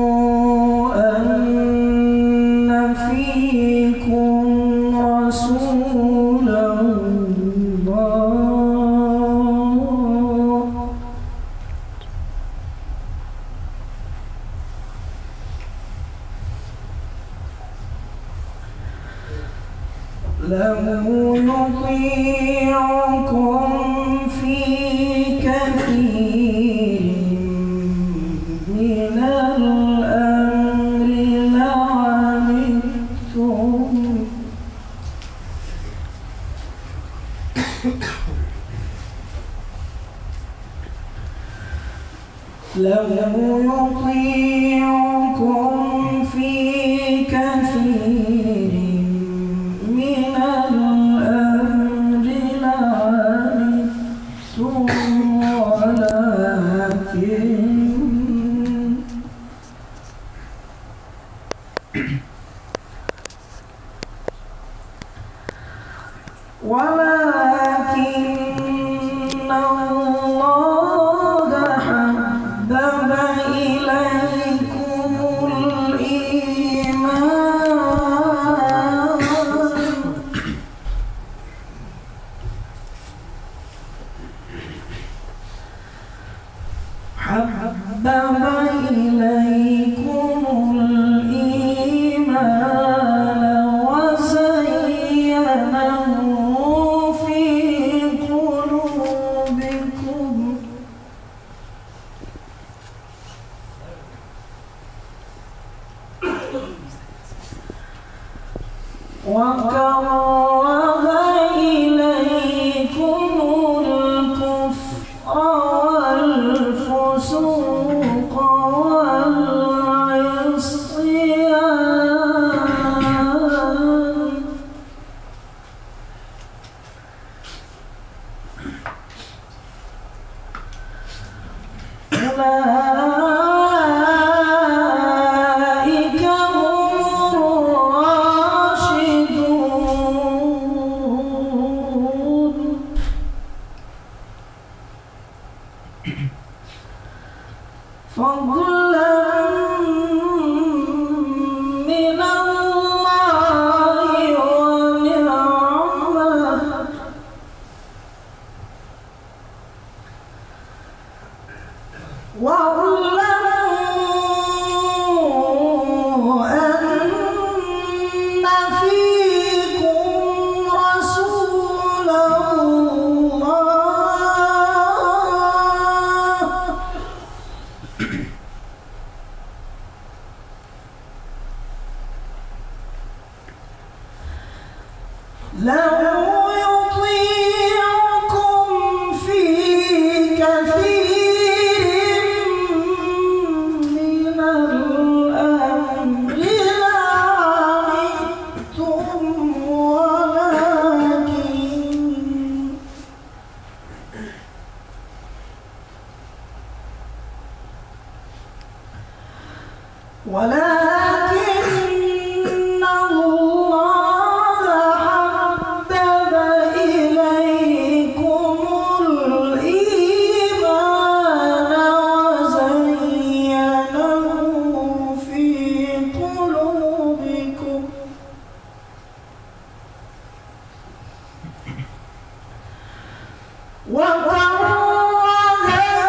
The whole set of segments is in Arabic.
واعلموا أن فيكم رسول الله لو يطيعكم في كثير من الأمر لعنتم لو يطيعكم في كثير من الأمر لعنتم ولكن الله حبب إليكم الإيمان وزينه في قلوبكم وكره إليكم الكفر والفسوق والعصيان أولئك هم الراشدون فضلا من الله ونعمة واعلموا أن فيكم رسول الله لو يطيعكم في كثير من الأمر لعنتم ولكن الله حبب إليكم الإيمان وزينه في قلوبكم وكره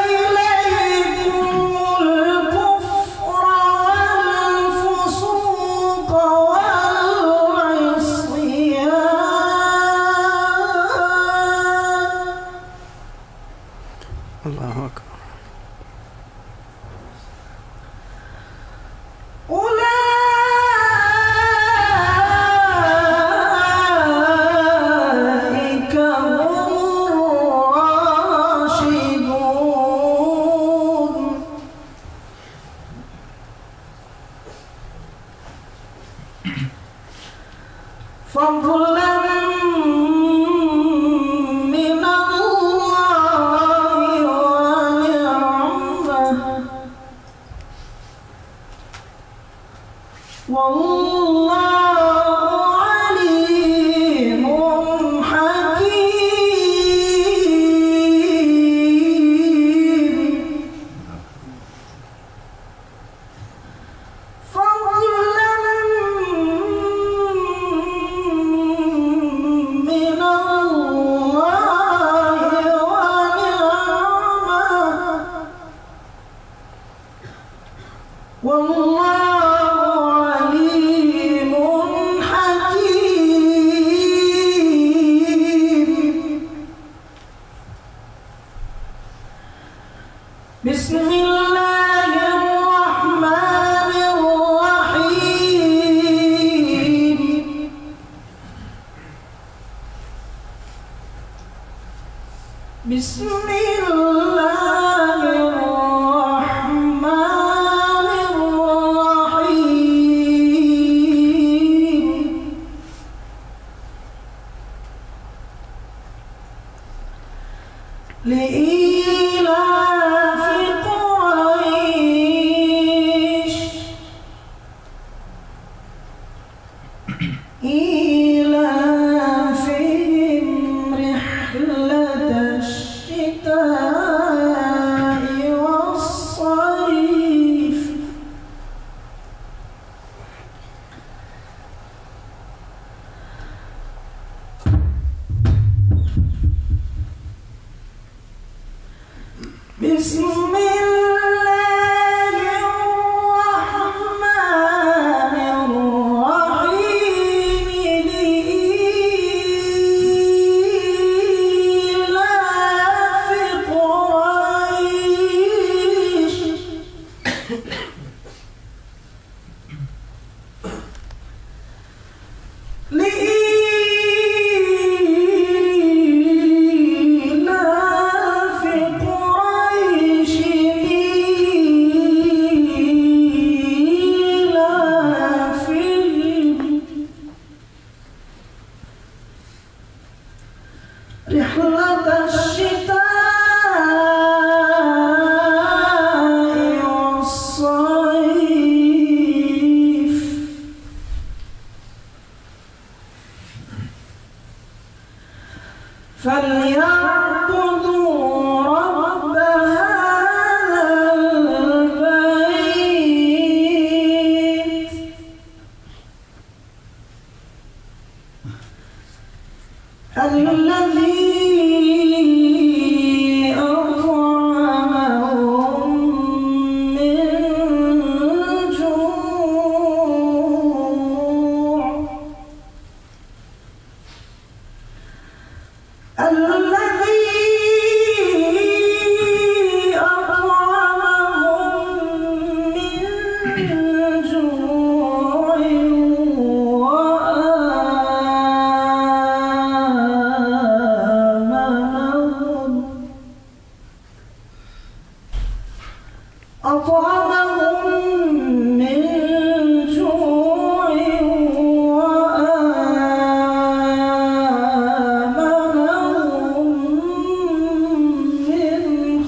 إليكم الكفر والفسوق والعصيان الله أكبر. أولئك هم الراشدون فضلا من الله ونعمة والله عليم حكيم بسم الله الرحمن الرحيم لإيلاف قريش إيلافهم رحلة الشتاء والصيف بسم الله الرحمن الرحيم لإيلاف قريش رحلة الشتاء والصيف فليعبدوا رب هذا البيت الذي أطعمهم من جوع الذي أطعمهم من جوع أطعمهم من جوع وآمنهم من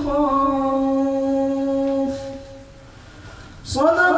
خوف. صدق